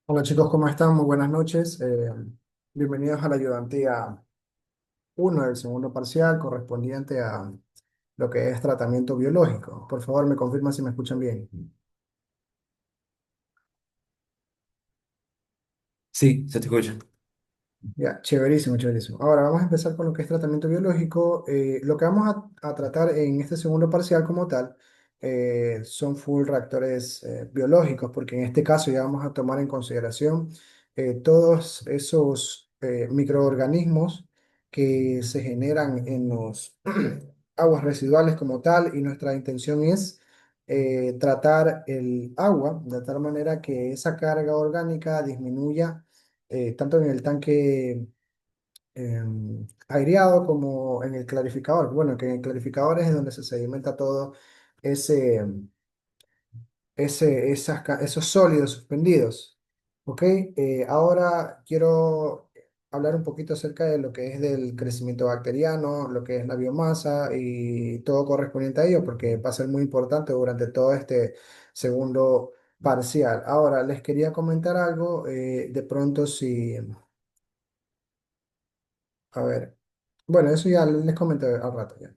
Hola chicos, ¿cómo están? Muy buenas noches. Bienvenidos a la ayudantía uno del segundo parcial correspondiente a lo que es tratamiento biológico. Por favor, me confirman si me escuchan bien. Sí, se te escucha. Ya, chéverísimo, chéverísimo. Ahora vamos a empezar con lo que es tratamiento biológico. Lo que vamos a tratar en este segundo parcial como tal son full reactores biológicos, porque en este caso ya vamos a tomar en consideración todos esos microorganismos que se generan en los aguas residuales como tal, y nuestra intención es tratar el agua de tal manera que esa carga orgánica disminuya tanto en el tanque aireado como en el clarificador. Bueno, que en el clarificador es donde se sedimenta todo ese, esos sólidos suspendidos. ¿Ok? Ahora quiero hablar un poquito acerca de lo que es del crecimiento bacteriano, lo que es la biomasa y todo correspondiente a ello, porque va a ser muy importante durante todo este segundo parcial. Ahora, les quería comentar algo, de pronto si, a ver, bueno, eso ya les comento al rato ya.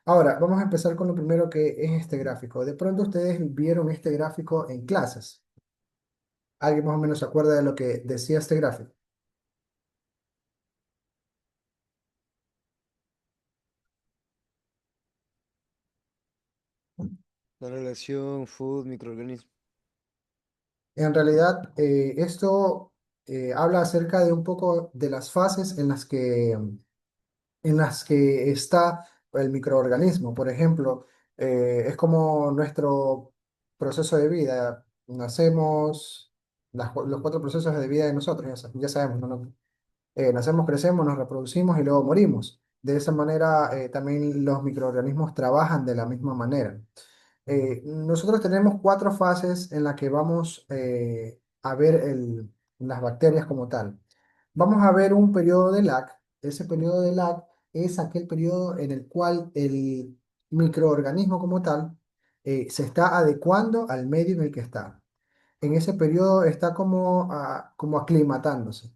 Ahora, vamos a empezar con lo primero que es este gráfico. De pronto ustedes vieron este gráfico en clases. ¿Alguien más o menos se acuerda de lo que decía este gráfico? La relación food microorganismo. En realidad, esto habla acerca de un poco de las fases en las que está el microorganismo. Por ejemplo, es como nuestro proceso de vida. Nacemos, los cuatro procesos de vida de nosotros, ya sabemos, ¿no? Nacemos, crecemos, nos reproducimos y luego morimos. De esa manera, también los microorganismos trabajan de la misma manera. Nosotros tenemos cuatro fases en las que vamos a ver las bacterias como tal. Vamos a ver un periodo de lag. Ese periodo de lag es aquel periodo en el cual el microorganismo como tal se está adecuando al medio en el que está. En ese periodo está como, como aclimatándose.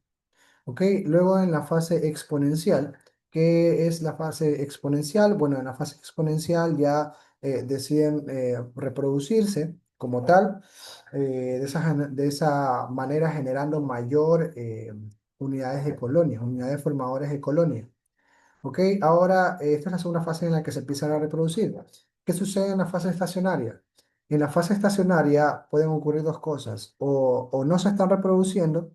¿Ok? Luego en la fase exponencial. ¿Qué es la fase exponencial? Bueno, en la fase exponencial ya deciden reproducirse como tal, de esa manera generando mayor unidades de colonias, unidades formadoras de colonias. ¿Ok? Ahora, esta es la segunda fase en la que se empiezan a reproducir. ¿Qué sucede en la fase estacionaria? En la fase estacionaria pueden ocurrir dos cosas, o no se están reproduciendo,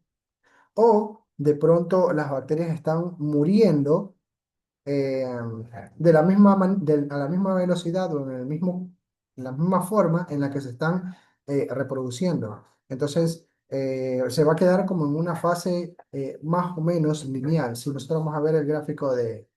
o de pronto las bacterias están muriendo eh, de la misma a la misma velocidad o en la misma forma en la que se están reproduciendo. Entonces, se va a quedar como en una fase más o menos lineal. Si nosotros vamos a ver el gráfico de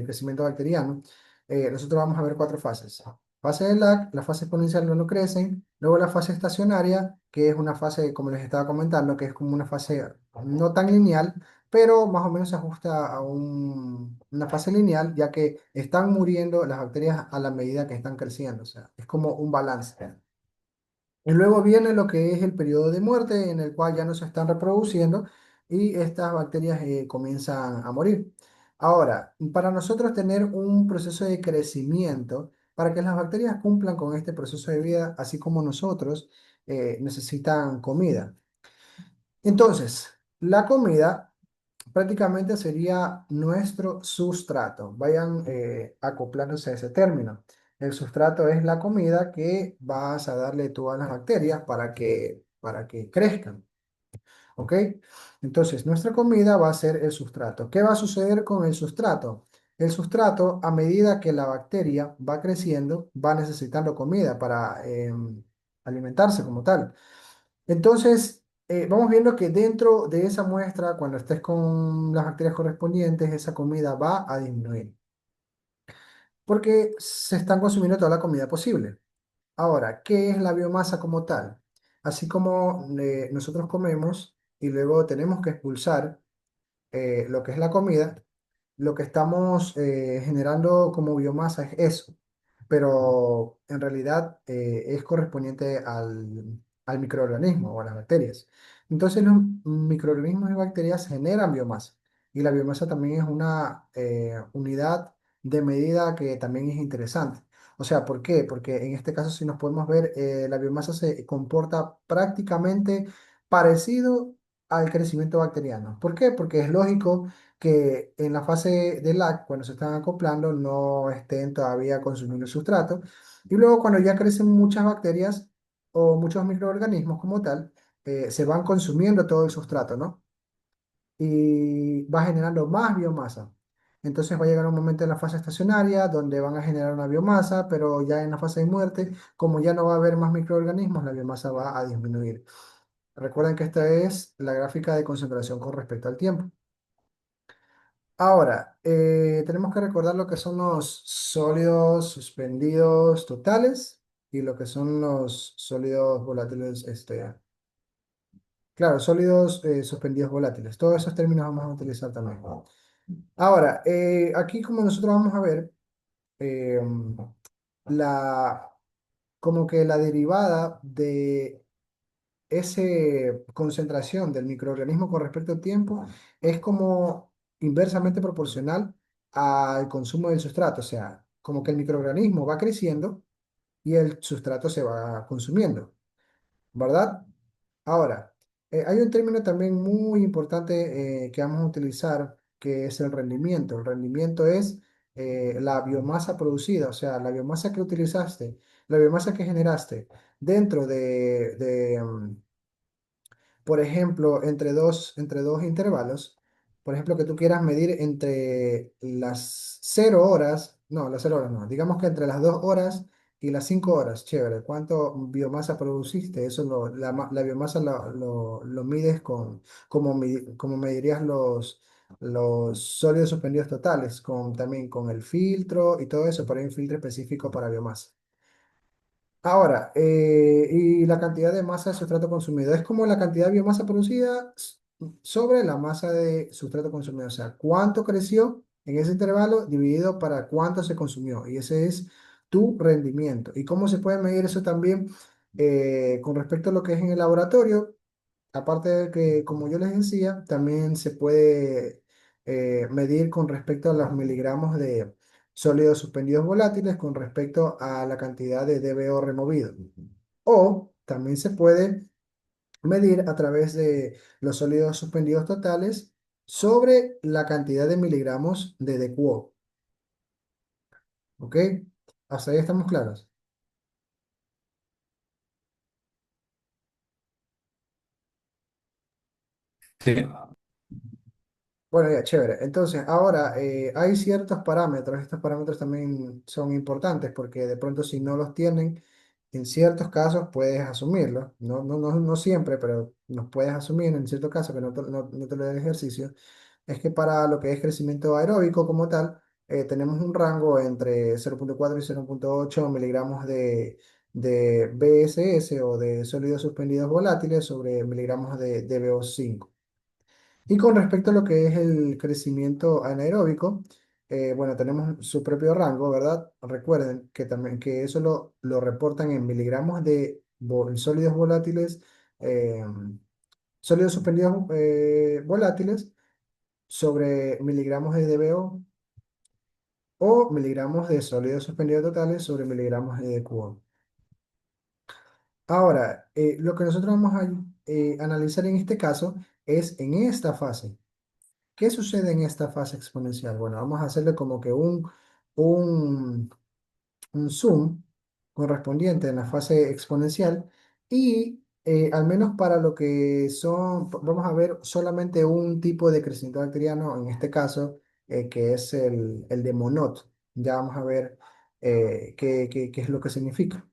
crecimiento bacteriano, nosotros vamos a ver cuatro fases. Fase de lag, la fase exponencial no crecen, luego la fase estacionaria, que es una fase, como les estaba comentando, que es como una fase no tan lineal, pero más o menos se ajusta a una fase lineal, ya que están muriendo las bacterias a la medida que están creciendo, o sea, es como un balance. Y luego viene lo que es el periodo de muerte, en el cual ya no se están reproduciendo y estas bacterias comienzan a morir. Ahora, para nosotros tener un proceso de crecimiento, para que las bacterias cumplan con este proceso de vida, así como nosotros, necesitan comida. Entonces, la comida prácticamente sería nuestro sustrato. Vayan acoplándose a ese término. El sustrato es la comida que vas a darle tú a las bacterias para que crezcan. ¿Ok? Entonces, nuestra comida va a ser el sustrato. ¿Qué va a suceder con el sustrato? El sustrato, a medida que la bacteria va creciendo, va necesitando comida para alimentarse como tal. Entonces, vamos viendo que dentro de esa muestra, cuando estés con las bacterias correspondientes, esa comida va a disminuir, porque se están consumiendo toda la comida posible. Ahora, ¿qué es la biomasa como tal? Así como nosotros comemos y luego tenemos que expulsar lo que es la comida, lo que estamos generando como biomasa es eso, pero en realidad es correspondiente al microorganismo o a las bacterias. Entonces los microorganismos y bacterias generan biomasa y la biomasa también es una unidad de medida que también es interesante. O sea, ¿por qué? Porque en este caso, si nos podemos ver, la biomasa se comporta prácticamente parecido al crecimiento bacteriano. ¿Por qué? Porque es lógico que en la fase de lag, cuando se están acoplando, no estén todavía consumiendo el sustrato. Y luego cuando ya crecen muchas bacterias o muchos microorganismos como tal, se van consumiendo todo el sustrato, ¿no? Y va generando más biomasa. Entonces va a llegar un momento en la fase estacionaria donde van a generar una biomasa, pero ya en la fase de muerte, como ya no va a haber más microorganismos, la biomasa va a disminuir. Recuerden que esta es la gráfica de concentración con respecto al tiempo. Ahora, tenemos que recordar lo que son los sólidos suspendidos totales y lo que son los sólidos volátiles, claro, sólidos suspendidos volátiles. Todos esos términos vamos a utilizar también. Ahora, aquí como nosotros vamos a ver, eh, la, como que la derivada de esa concentración del microorganismo con respecto al tiempo es como inversamente proporcional al consumo del sustrato, o sea, como que el microorganismo va creciendo y el sustrato se va consumiendo, ¿verdad? Ahora, hay un término también muy importante que vamos a utilizar, que es el rendimiento. El rendimiento es la biomasa producida, o sea, la biomasa que utilizaste, la biomasa que generaste dentro por ejemplo, entre dos intervalos, por ejemplo, que tú quieras medir entre las 0 horas, no, las 0 horas no, digamos que entre las 2 horas y las 5 horas, chévere, ¿cuánto biomasa produciste? Eso la biomasa lo mides como medirías los sólidos suspendidos totales, también con el filtro y todo eso, pero hay un filtro específico para biomasa. Ahora, y la cantidad de masa de sustrato consumido es como la cantidad de biomasa producida sobre la masa de sustrato consumido. O sea, cuánto creció en ese intervalo dividido para cuánto se consumió. Y ese es tu rendimiento. ¿Y cómo se puede medir eso también con respecto a lo que es en el laboratorio? Aparte de que, como yo les decía, también se puede medir con respecto a los miligramos de sólidos suspendidos volátiles con respecto a la cantidad de DBO removido. O también se puede medir a través de los sólidos suspendidos totales sobre la cantidad de miligramos de DQO. ¿Ok? Hasta ahí estamos claros. Sí. Bueno, ya, chévere. Entonces, ahora hay ciertos parámetros. Estos parámetros también son importantes porque de pronto si no los tienen, en ciertos casos puedes asumirlos. No siempre, pero los puedes asumir en ciertos casos que no te lo da el ejercicio. Es que para lo que es crecimiento aeróbico como tal, tenemos un rango entre 0,4 y 0,8 miligramos de BSS o de sólidos suspendidos volátiles sobre miligramos de DBO5. Y con respecto a lo que es el crecimiento anaeróbico, bueno, tenemos su propio rango, ¿verdad? Recuerden que también que eso lo reportan en miligramos de sólidos volátiles, eh, sólidos suspendidos volátiles sobre miligramos de DBO o miligramos de sólidos suspendidos totales sobre miligramos de DQO. Ahora, lo que nosotros vamos a analizar en este caso es en esta fase. ¿Qué sucede en esta fase exponencial? Bueno, vamos a hacerle como que un, un zoom correspondiente en la fase exponencial y al menos para lo que son, vamos a ver solamente un tipo de crecimiento bacteriano, en este caso, que es el de Monod. Ya vamos a ver qué es lo que significa.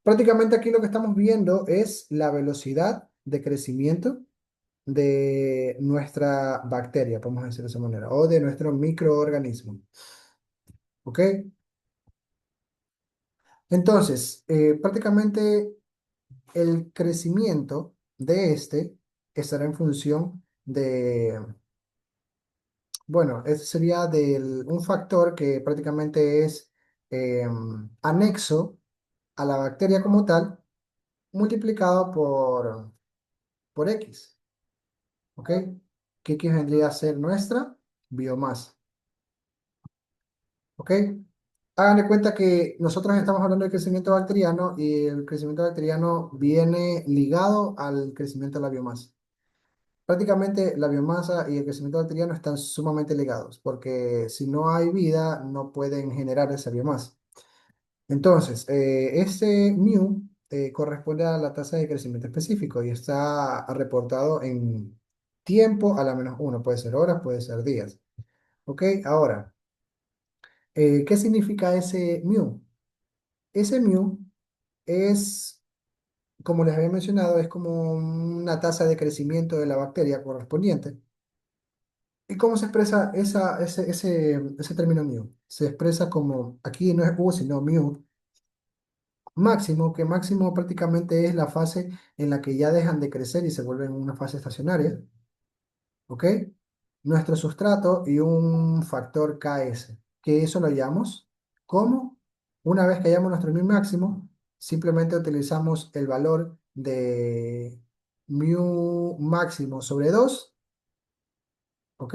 Prácticamente aquí lo que estamos viendo es la velocidad de crecimiento de nuestra bacteria, podemos decir de esa manera, o de nuestro microorganismo. ¿Ok? Entonces, prácticamente el crecimiento de este estará en función de, bueno, este sería un factor que prácticamente es anexo a la bacteria como tal multiplicado por X, ¿ok? Que X vendría a ser nuestra biomasa, ¿ok? Hagan de cuenta que nosotros estamos hablando del crecimiento bacteriano y el crecimiento bacteriano viene ligado al crecimiento de la biomasa. Prácticamente la biomasa y el crecimiento bacteriano están sumamente ligados, porque si no hay vida, no pueden generar esa biomasa. Entonces, este mu corresponde a la tasa de crecimiento específico y está reportado en tiempo a la menos uno. Puede ser horas, puede ser días. ¿Ok? Ahora, ¿qué significa ese mu? Ese mu es, como les había mencionado, es como una tasa de crecimiento de la bacteria correspondiente. ¿Y cómo se expresa ese término mu? Se expresa como, aquí no es U, sino mu máximo, que máximo prácticamente es la fase en la que ya dejan de crecer y se vuelven una fase estacionaria, ¿ok? Nuestro sustrato y un factor Ks, que eso lo hallamos como, una vez que hayamos nuestro mu máximo, simplemente utilizamos el valor de mu máximo sobre 2, ¿ok?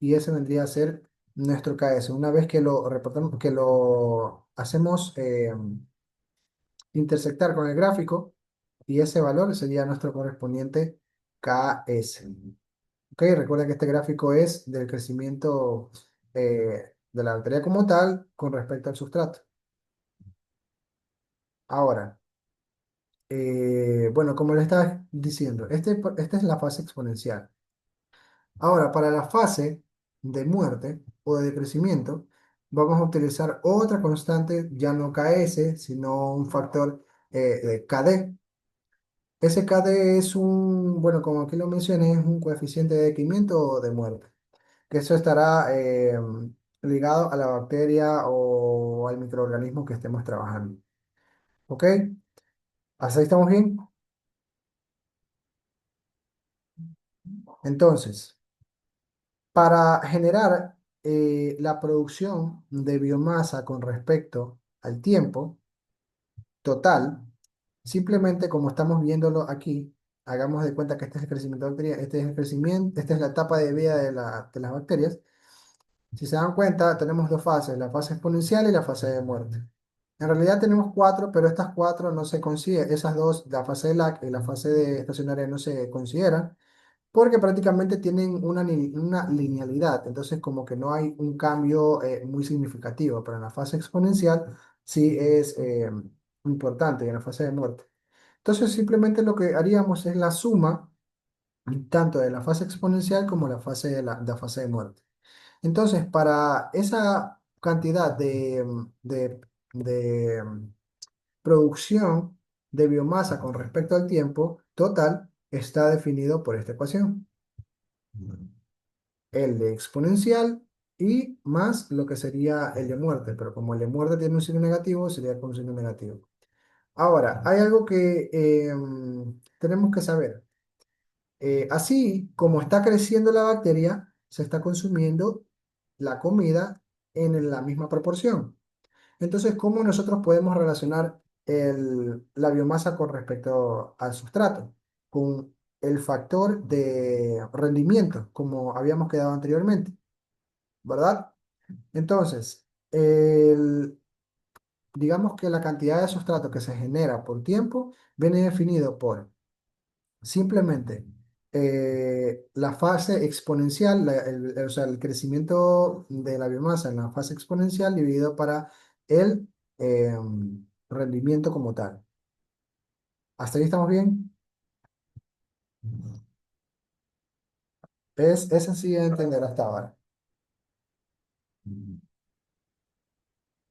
Y ese vendría a ser nuestro Ks. Una vez que lo reportamos, que lo hacemos intersectar con el gráfico, y ese valor sería nuestro correspondiente Ks. Ok, recuerda que este gráfico es del crecimiento de la bacteria como tal con respecto al sustrato. Ahora, bueno, como le estaba diciendo, esta es la fase exponencial. Ahora, para la fase de muerte o de crecimiento, vamos a utilizar otra constante, ya no Ks, sino un factor de Kd. SKD es bueno, como aquí lo mencioné, es un coeficiente de crecimiento o de muerte, que eso estará ligado a la bacteria o al microorganismo que estemos trabajando. ¿Ok? ¿Hasta ahí estamos bien? Entonces, para generar la producción de biomasa con respecto al tiempo total, simplemente como estamos viéndolo aquí, hagamos de cuenta que este es el crecimiento de bacteria, este es el crecimiento, esta es la etapa de vida de las bacterias. Si se dan cuenta, tenemos dos fases, la fase exponencial y la fase de muerte. En realidad tenemos cuatro, pero estas cuatro no se consideran, esas dos, la fase de lag y la fase de estacionaria no se consideran, porque prácticamente tienen una linealidad, entonces como que no hay un cambio muy significativo, pero en la fase exponencial sí es importante, y en la fase de muerte. Entonces simplemente lo que haríamos es la suma tanto de la fase exponencial como la fase de muerte. Entonces, para esa cantidad de producción de biomasa con respecto al tiempo total, está definido por esta ecuación. El de exponencial y más lo que sería el de muerte, pero como el de muerte tiene un signo negativo, sería con un signo negativo. Ahora, hay algo que tenemos que saber. Así como está creciendo la bacteria, se está consumiendo la comida en la misma proporción. Entonces, ¿cómo nosotros podemos relacionar la biomasa con respecto al sustrato? Con el factor de rendimiento, como habíamos quedado anteriormente, ¿verdad? Entonces, digamos que la cantidad de sustrato que se genera por tiempo viene definido por simplemente la fase exponencial, o sea, el crecimiento de la biomasa en la fase exponencial dividido para el rendimiento como tal. ¿Hasta ahí estamos bien? Es sencillo de entender hasta ahora.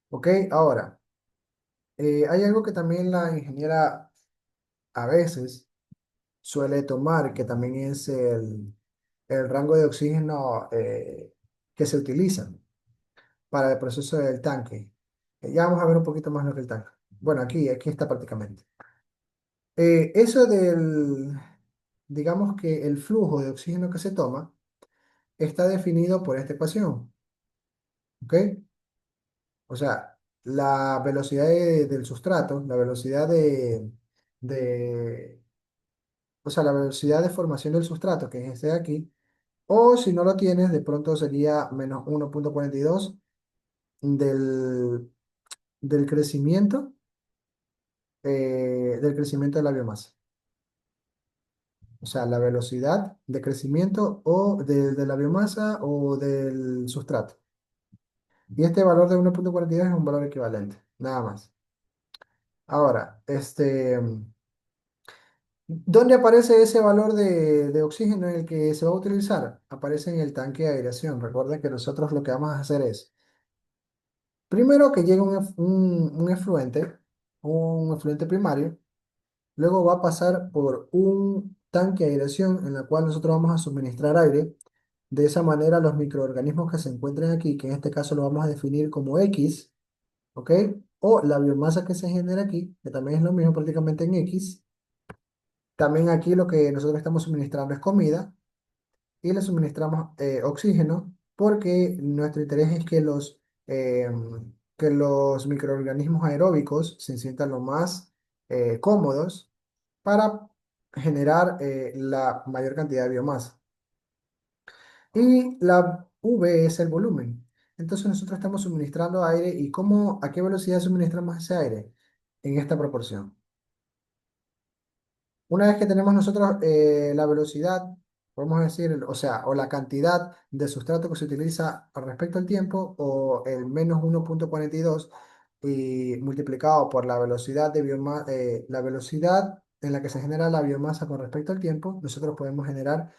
¿Ok? Ahora, hay algo que también la ingeniera a veces suele tomar, que también es el rango de oxígeno que se utiliza para el proceso del tanque. Ya vamos a ver un poquito más lo que el tanque. Bueno, aquí está prácticamente. Eso digamos que el flujo de oxígeno que se toma está definido por esta ecuación, ¿ok? O sea, la velocidad del sustrato, la velocidad de, o sea, la velocidad de formación del sustrato, que es este de aquí, o si no lo tienes, de pronto sería menos 1,42 del, del crecimiento, del crecimiento de la biomasa. O sea, la velocidad de crecimiento o de la biomasa o del sustrato. Y este valor de 1,42 es un valor equivalente, nada más. Ahora, ¿dónde aparece ese valor de oxígeno en el que se va a utilizar? Aparece en el tanque de aireación. Recuerden que nosotros lo que vamos a hacer es, primero que llegue un efluente primario, luego va a pasar por un tanque de aireación en el cual nosotros vamos a suministrar aire. De esa manera, los microorganismos que se encuentren aquí, que en este caso lo vamos a definir como X, ¿ok? O la biomasa que se genera aquí, que también es lo mismo prácticamente en X. También aquí lo que nosotros estamos suministrando es comida y le suministramos oxígeno porque nuestro interés es que los microorganismos aeróbicos se sientan lo más cómodos para generar la mayor cantidad de biomasa. Y la V es el volumen. Entonces nosotros estamos suministrando aire y ¿a qué velocidad suministramos ese aire? En esta proporción. Una vez que tenemos nosotros la velocidad, podemos decir, o sea, o la cantidad de sustrato que se utiliza al respecto al tiempo, o el menos 1,42 y multiplicado por la velocidad la velocidad en la que se genera la biomasa con respecto al tiempo, nosotros podemos generar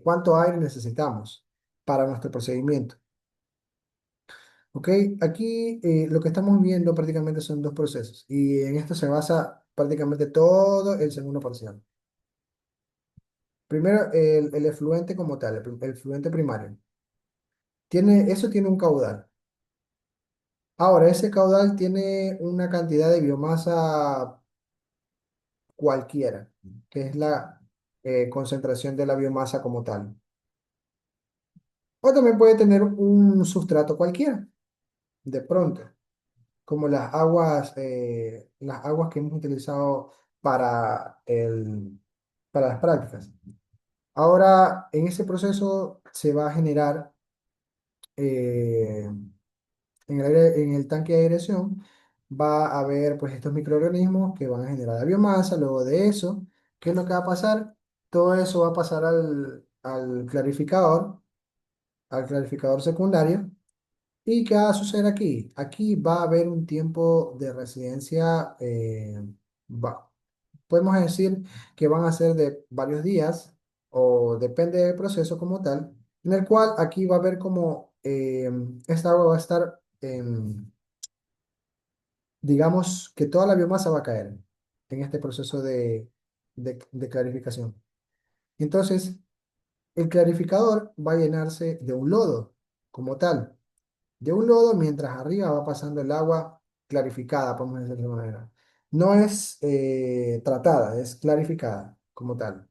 cuánto aire necesitamos para nuestro procedimiento. ¿Ok? Aquí lo que estamos viendo prácticamente son dos procesos y en esto se basa prácticamente todo el segundo parcial. Primero, el efluente como tal, el efluente primario. Eso tiene un caudal. Ahora, ese caudal tiene una cantidad de biomasa cualquiera, que es la concentración de la biomasa como tal. O también puede tener un sustrato cualquiera, de pronto, como las aguas que hemos utilizado para, para las prácticas. Ahora, en ese proceso se va a generar eh, en el tanque de aireación va a haber pues estos microorganismos que van a generar la biomasa. Luego de eso, ¿qué es lo que va a pasar? Todo eso va a pasar al clarificador secundario. ¿Y qué va a suceder aquí? Aquí va a haber un tiempo de residencia, podemos decir que van a ser de varios días o depende del proceso como tal, en el cual aquí va a haber como esta agua va a estar digamos que toda la biomasa va a caer en este proceso de clarificación. Entonces, el clarificador va a llenarse de un lodo como tal, de un lodo mientras arriba va pasando el agua clarificada, podemos decirlo de esa manera. No es tratada, es clarificada como tal.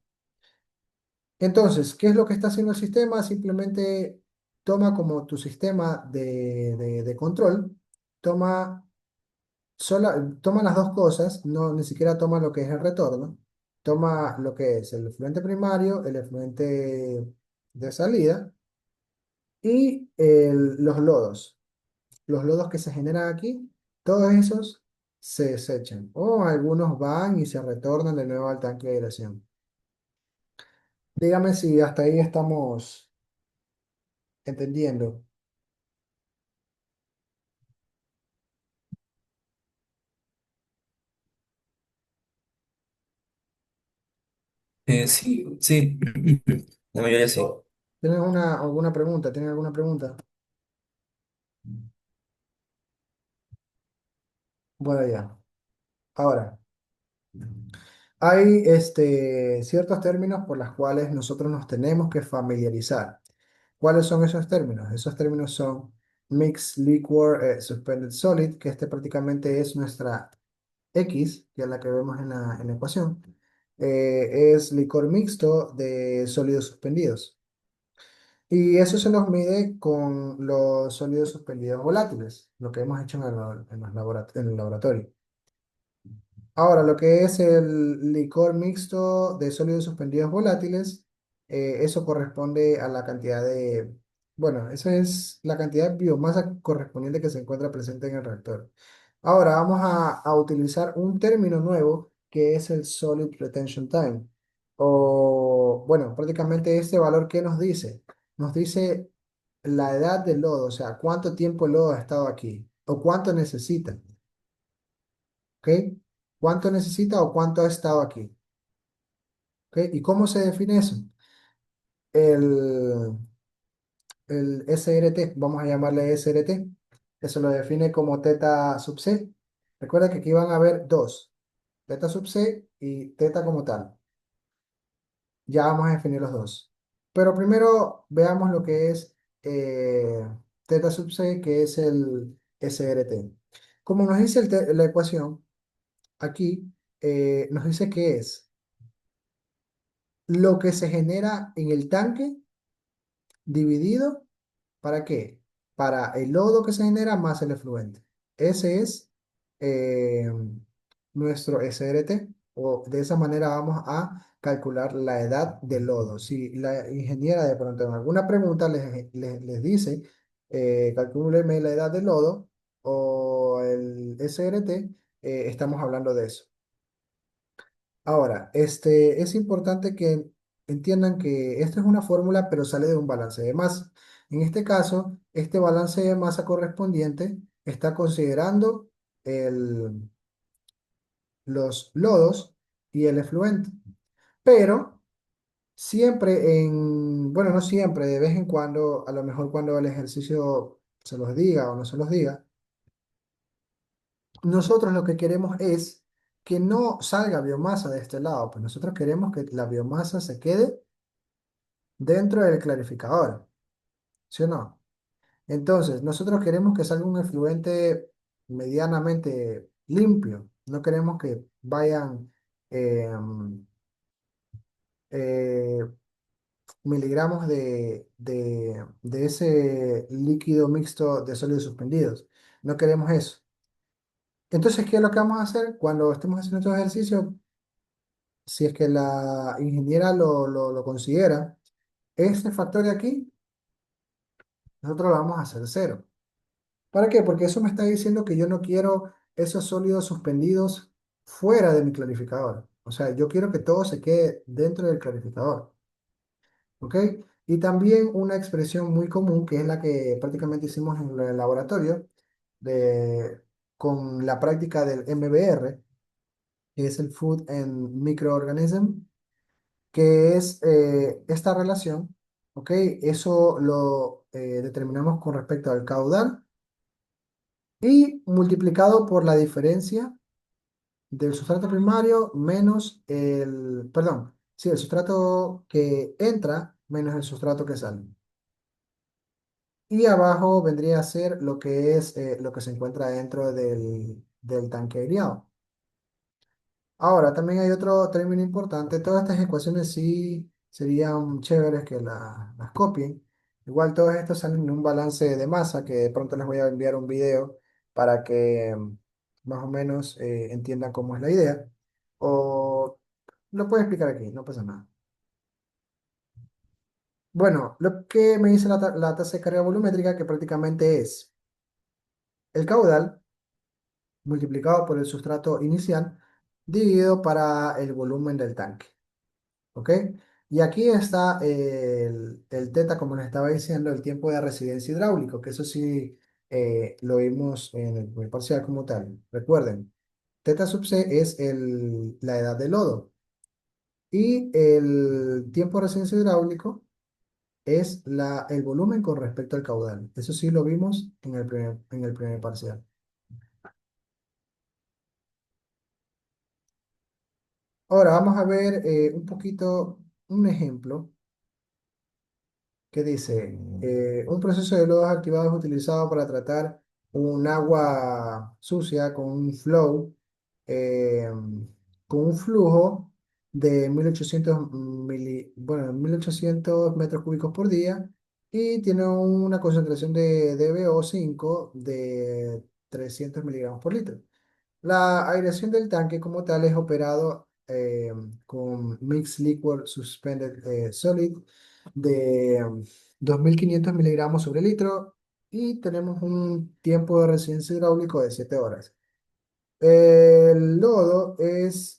Entonces, ¿qué es lo que está haciendo el sistema? Simplemente toma como tu sistema de control, toma toma las dos cosas, no ni siquiera toma lo que es el retorno, toma lo que es el efluente primario, el efluente de salida y los lodos que se generan aquí, todos esos se desechan o algunos van y se retornan de nuevo al tanque de aireación. Dígame si hasta ahí estamos entendiendo. Sí, sí, la mayoría sí. ¿Tienes alguna pregunta? ¿Tienes alguna pregunta? Bueno, ya. Ahora. Hay ciertos términos por los cuales nosotros nos tenemos que familiarizar. ¿Cuáles son esos términos? Esos términos son Mixed Liquor Suspended Solid, que este prácticamente es nuestra X, que es la que vemos en la ecuación. Es licor mixto de sólidos suspendidos. Y eso se nos mide con los sólidos suspendidos volátiles, lo que hemos hecho en el laboratorio. Ahora, lo que es el licor mixto de sólidos suspendidos volátiles, eso corresponde a la cantidad de, bueno, esa es la cantidad de biomasa correspondiente que se encuentra presente en el reactor. Ahora vamos a utilizar un término nuevo que es el Solid Retention Time. O, bueno, prácticamente este valor, ¿qué nos dice? Nos dice la edad del lodo, o sea, cuánto tiempo el lodo ha estado aquí o cuánto necesita. ¿Ok? ¿Cuánto necesita o cuánto ha estado aquí? ¿Ok? ¿Y cómo se define eso? El, el SRT, vamos a llamarle SRT, eso lo define como teta sub C. Recuerda que aquí van a haber dos, teta sub C y teta como tal. Ya vamos a definir los dos. Pero primero veamos lo que es teta sub C, que es el SRT. Como nos dice la ecuación, aquí nos dice que es lo que se genera en el tanque dividido, ¿para qué? Para el lodo que se genera más el efluente. Ese es eh, nuestro SRT, o de esa manera vamos a calcular la edad del lodo. Si la ingeniera de pronto en alguna pregunta les dice, calcúleme la edad del lodo o el SRT, estamos hablando de eso. Ahora, es importante que entiendan que esta es una fórmula, pero sale de un balance de masa. En este caso, este balance de masa correspondiente está considerando el- los lodos y el efluente. Pero siempre bueno, no siempre, de vez en cuando, a lo mejor cuando el ejercicio se los diga o no se los diga, nosotros lo que queremos es que no salga biomasa de este lado, pues nosotros queremos que la biomasa se quede dentro del clarificador, ¿sí o no? Entonces, nosotros queremos que salga un efluente medianamente limpio, no queremos que vayan eh, eh, miligramos de ese líquido mixto de sólidos suspendidos, no queremos eso. Entonces, ¿qué es lo que vamos a hacer cuando estemos haciendo estos ejercicios? Si es que la ingeniera lo considera, este factor de aquí, nosotros lo vamos a hacer cero. ¿Para qué? Porque eso me está diciendo que yo no quiero esos sólidos suspendidos fuera de mi clarificador. O sea, yo quiero que todo se quede dentro del clarificador. ¿Ok? Y también una expresión muy común, que es la que prácticamente hicimos en el laboratorio, de, con la práctica del MBR, que es el Food and Microorganism, que es esta relación, ¿ok? Eso lo determinamos con respecto al caudal y multiplicado por la diferencia del sustrato primario menos perdón, sí, el sustrato que entra menos el sustrato que sale. Y abajo vendría a ser lo que es lo que se encuentra dentro del tanque aireado. Ahora, también hay otro término importante. Todas estas ecuaciones sí serían chéveres que las copien. Igual todos estos salen en un balance de masa que de pronto les voy a enviar un video para que más o menos entiendan cómo es la idea. O lo puedo explicar aquí, no pasa nada. Bueno, lo que me dice la tasa de carga volumétrica, que prácticamente es el caudal multiplicado por el sustrato inicial dividido para el volumen del tanque. ¿Ok? Y aquí está el teta, como les estaba diciendo, el tiempo de residencia hidráulico, que eso sí lo vimos en el primer parcial como tal. Recuerden, teta sub c es la edad del lodo y el tiempo de residencia hidráulico es el volumen con respecto al caudal. Eso sí lo vimos en el primer parcial. Ahora vamos a ver un poquito un ejemplo que dice, un proceso de lodos activados es utilizado para tratar un agua sucia con un flow, eh, con un flujo de 1800 bueno, 1800 metros cúbicos por día y tiene una concentración de DBO5 de 300 miligramos por litro. La aireación del tanque como tal es operado con Mixed Liquid Suspended Solid de 2.500 miligramos sobre litro y tenemos un tiempo de residencia hidráulico de 7 horas. El lodo es,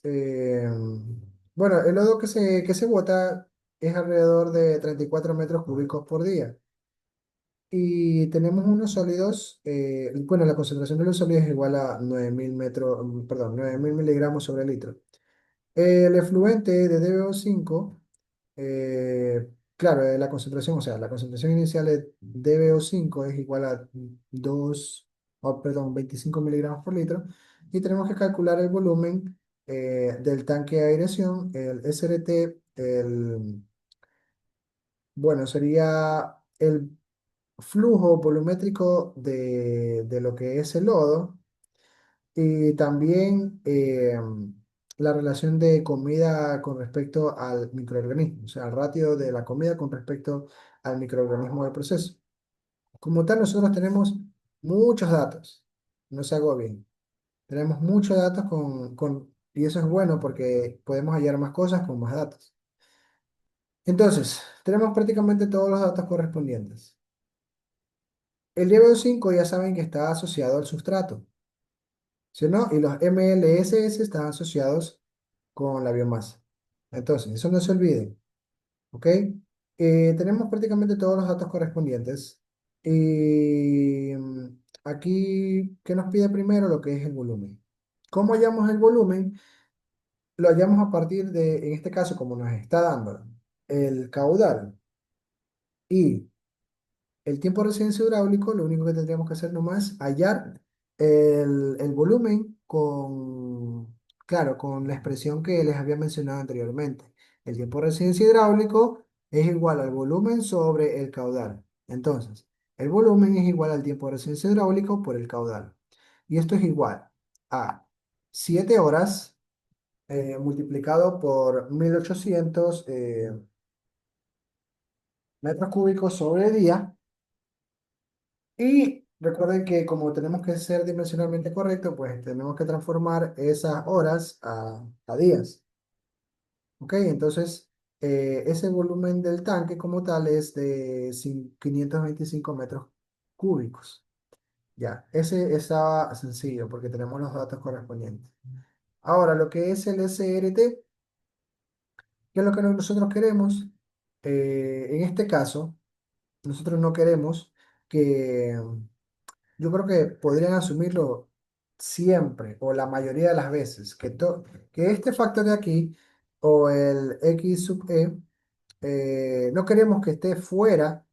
bueno, el lodo que se bota es alrededor de 34 metros cúbicos por día. Y tenemos unos sólidos, bueno, la concentración de los sólidos es igual a 9.000 metros, perdón, 9.000 miligramos sobre litro. El efluente de DBO5, claro, la concentración, o sea, la concentración inicial de DBO5 es igual a 2, perdón, 25 miligramos por litro. Y tenemos que calcular el volumen del tanque de aireación, el SRT, bueno, sería el flujo volumétrico de lo que es el lodo y también la relación de comida con respecto al microorganismo, o sea, el ratio de la comida con respecto al microorganismo del proceso. Como tal, nosotros tenemos muchos datos, no se hago bien. Tenemos muchos datos y eso es bueno porque podemos hallar más cosas con más datos. Entonces, tenemos prácticamente todos los datos correspondientes. El nivel 5 ya saben que está asociado al sustrato, ¿sí o no? Y los MLSS están asociados con la biomasa. Entonces, eso no se olvide, ¿ok? Tenemos prácticamente todos los datos correspondientes. Y aquí, ¿qué nos pide primero? Lo que es el volumen. ¿Cómo hallamos el volumen? Lo hallamos a partir de, en este caso, como nos está dando el caudal y el tiempo de residencia hidráulico, lo único que tendríamos que hacer nomás es hallar el volumen con, claro, con la expresión que les había mencionado anteriormente. El tiempo de residencia hidráulico es igual al volumen sobre el caudal. Entonces, el volumen es igual al tiempo de residencia hidráulico por el caudal. Y esto es igual a 7 horas multiplicado por 1.800 metros cúbicos sobre día. Y recuerden que como tenemos que ser dimensionalmente correcto, pues tenemos que transformar esas horas a días. ¿Ok? Entonces, ese volumen del tanque como tal es de 525 metros cúbicos. Ya, ese está sencillo porque tenemos los datos correspondientes. Ahora, lo que es el SRT, ¿qué es lo que nosotros queremos? En este caso, nosotros no queremos que yo creo que podrían asumirlo siempre o la mayoría de las veces, que este factor de aquí o el X sub E, no queremos que esté fuera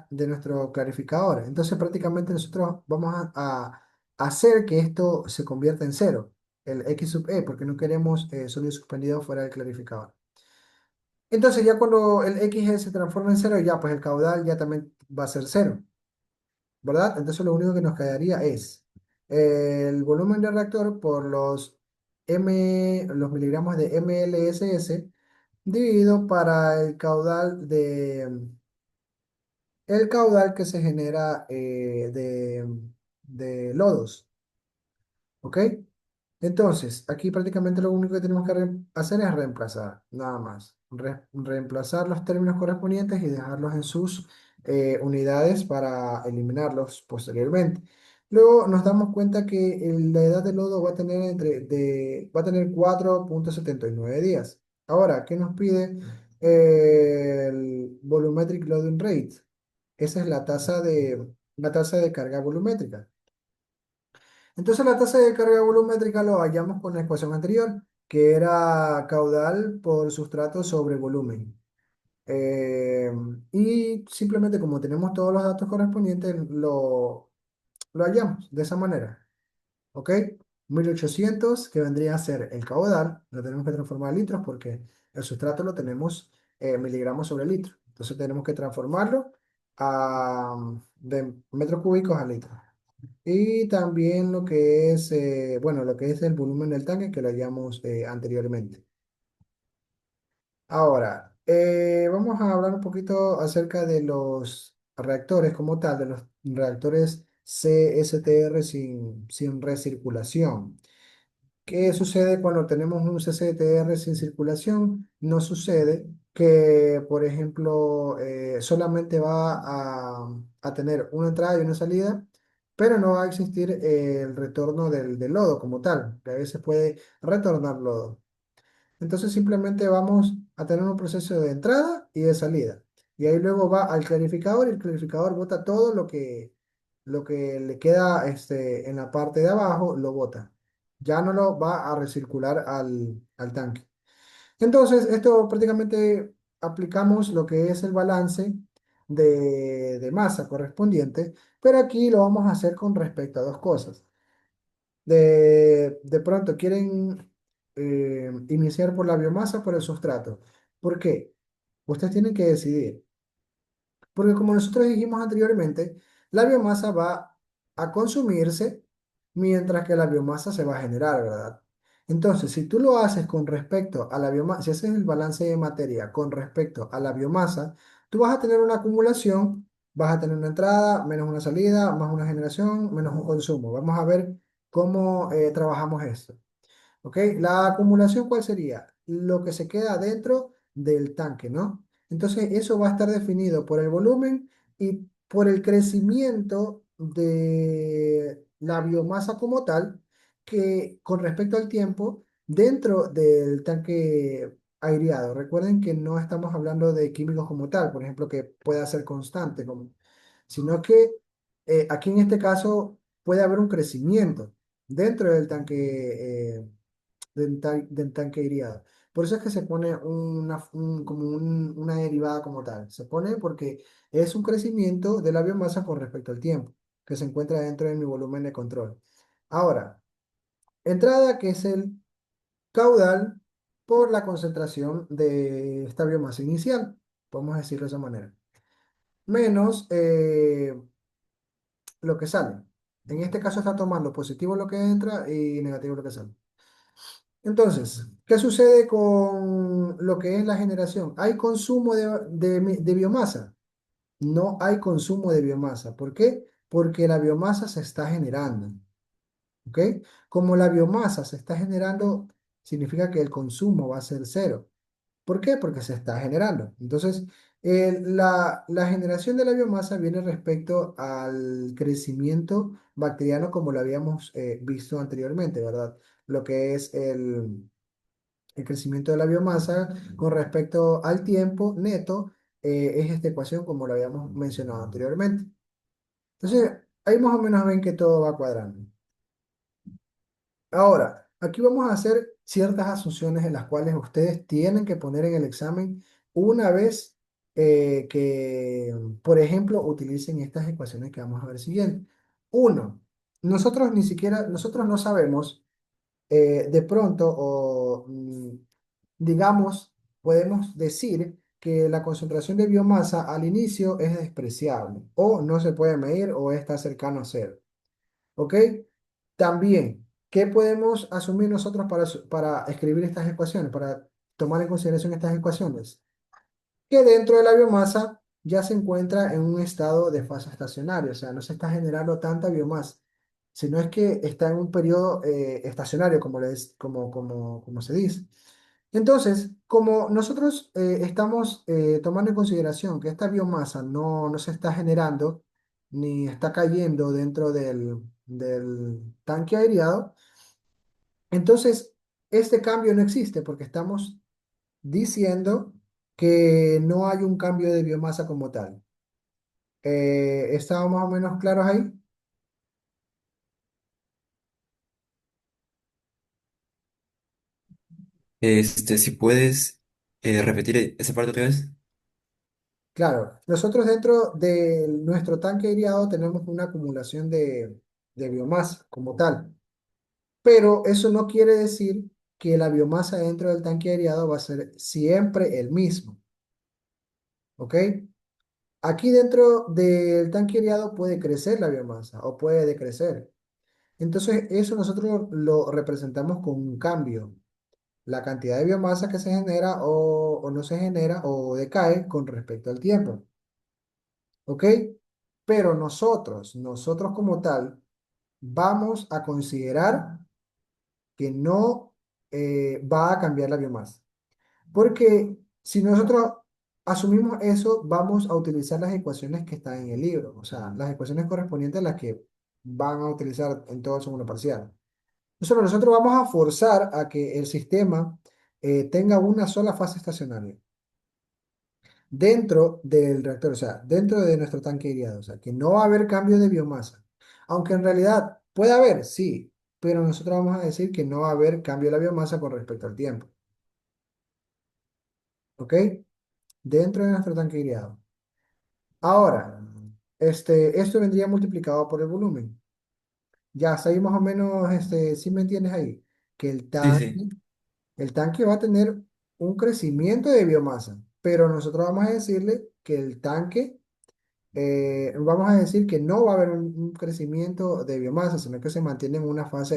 de nuestro clarificador. Entonces prácticamente nosotros vamos a hacer que esto se convierta en cero, el X sub E, porque no queremos sólido suspendido fuera del clarificador. Entonces ya cuando el XE se transforma en cero, ya pues el caudal ya también va a ser cero. ¿Verdad? Entonces lo único que nos quedaría es el volumen del reactor por los miligramos de mLSS dividido para el caudal que se genera de lodos. ¿Ok? Entonces, aquí prácticamente lo único que tenemos que hacer es reemplazar, nada más. Reemplazar los términos correspondientes y dejarlos en sus unidades para eliminarlos posteriormente. Luego nos damos cuenta que la edad del lodo va a tener 4,79 días. Ahora, ¿qué nos pide el volumetric loading rate? Esa es la tasa de carga volumétrica. Entonces la tasa de carga volumétrica lo hallamos con la ecuación anterior, que era caudal por sustrato sobre volumen. Eh, y simplemente como tenemos todos los datos correspondientes, lo hallamos de esa manera. ¿Ok? 1.800 que vendría a ser el caudal, lo tenemos que transformar a litros porque el sustrato lo tenemos miligramos sobre litro. Entonces tenemos que transformarlo de metros cúbicos a litros. Y también lo que es, bueno, lo que es el volumen del tanque que lo hallamos anteriormente. Ahora, Vamos a hablar un poquito acerca de los reactores como tal, de los reactores CSTR sin recirculación. ¿Qué sucede cuando tenemos un CCTR sin circulación? No sucede que, por ejemplo, solamente va a tener una entrada y una salida, pero no va a existir el retorno del lodo como tal, que a veces puede retornar lodo. Entonces simplemente vamos a tener un proceso de entrada y de salida. Y ahí luego va al clarificador y el clarificador bota todo lo que le queda en la parte de abajo, lo bota. Ya no lo va a recircular al tanque. Entonces, esto prácticamente aplicamos lo que es el balance de masa correspondiente, pero aquí lo vamos a hacer con respecto a dos cosas. De pronto quieren iniciar por la biomasa o por el sustrato. ¿Por qué? Ustedes tienen que decidir. Porque como nosotros dijimos anteriormente, la biomasa va a consumirse mientras que la biomasa se va a generar, ¿verdad? Entonces, si tú lo haces con respecto a la biomasa, si haces el balance de materia con respecto a la biomasa, tú vas a tener una acumulación, vas a tener una entrada, menos una salida, más una generación, menos un consumo. Vamos a ver cómo trabajamos esto. ¿Ok? La acumulación, ¿cuál sería? Lo que se queda dentro del tanque, ¿no? Entonces, eso va a estar definido por el volumen y por el crecimiento de la biomasa como tal, que con respecto al tiempo, dentro del tanque aireado. Recuerden que no estamos hablando de químicos como tal, por ejemplo, que pueda ser constante, sino que aquí en este caso puede haber un crecimiento dentro del tanque. Del tanque iriado. Por eso es que se pone una derivada como tal. Se pone porque es un crecimiento de la biomasa con respecto al tiempo, que se encuentra dentro de mi volumen de control. Ahora, entrada que es el caudal por la concentración de esta biomasa inicial, podemos decirlo de esa manera, menos lo que sale. En este caso está tomando positivo lo que entra y negativo lo que sale. Entonces, ¿qué sucede con lo que es la generación? ¿Hay consumo de biomasa? No hay consumo de biomasa. ¿Por qué? Porque la biomasa se está generando. ¿Ok? Como la biomasa se está generando, significa que el consumo va a ser cero. ¿Por qué? Porque se está generando. Entonces, la generación de la biomasa viene respecto al crecimiento bacteriano como lo habíamos visto anteriormente, ¿verdad? Lo que es el crecimiento de la biomasa con respecto al tiempo neto es esta ecuación como lo habíamos mencionado anteriormente. Entonces, ahí más o menos ven que todo va cuadrando. Ahora, aquí vamos a hacer ciertas asunciones en las cuales ustedes tienen que poner en el examen una vez que, por ejemplo, utilicen estas ecuaciones que vamos a ver siguiente. Uno, nosotros no sabemos de pronto digamos, podemos decir que la concentración de biomasa al inicio es despreciable o no se puede medir o está cercano a cero. ¿Ok? También, ¿qué podemos asumir nosotros para escribir estas ecuaciones, para tomar en consideración estas ecuaciones? Que dentro de la biomasa ya se encuentra en un estado de fase estacionario, o sea, no se está generando tanta biomasa, sino es que está en un periodo estacionario, como se dice. Entonces, como nosotros estamos tomando en consideración que esta biomasa no se está generando ni está cayendo dentro del tanque aireado, entonces este cambio no existe porque estamos diciendo que no hay un cambio de biomasa como tal. ¿Estamos más o menos claros ahí? Si puedes repetir esa parte otra vez. Claro, nosotros dentro de nuestro tanque aireado tenemos una acumulación de biomasa como tal. Pero eso no quiere decir que la biomasa dentro del tanque aireado va a ser siempre el mismo, ¿ok? Aquí dentro del tanque aireado puede crecer la biomasa o puede decrecer. Entonces, eso nosotros lo representamos con un cambio. la cantidad de biomasa que se genera o no se genera o decae con respecto al tiempo. ¿Ok? Pero nosotros como tal, vamos a considerar que no va a cambiar la biomasa. Porque si nosotros asumimos eso, vamos a utilizar las ecuaciones que están en el libro, o sea, las ecuaciones correspondientes a las que van a utilizar en todo el segundo parcial. Nosotros vamos a forzar a que el sistema tenga una sola fase estacionaria dentro del reactor, o sea, dentro de nuestro tanque iriado, o sea, que no va a haber cambio de biomasa. Aunque en realidad puede haber, sí, pero nosotros vamos a decir que no va a haber cambio de la biomasa con respecto al tiempo, ¿ok? Dentro de nuestro tanque iriado. Ahora, esto vendría multiplicado por el volumen. Ya, hasta ahí más o menos, si me entiendes ahí, que Sí, sí. el tanque va a tener un crecimiento de biomasa, pero nosotros vamos a decirle que el tanque, vamos a decir que no va a haber un crecimiento de biomasa, sino que se mantiene en una fase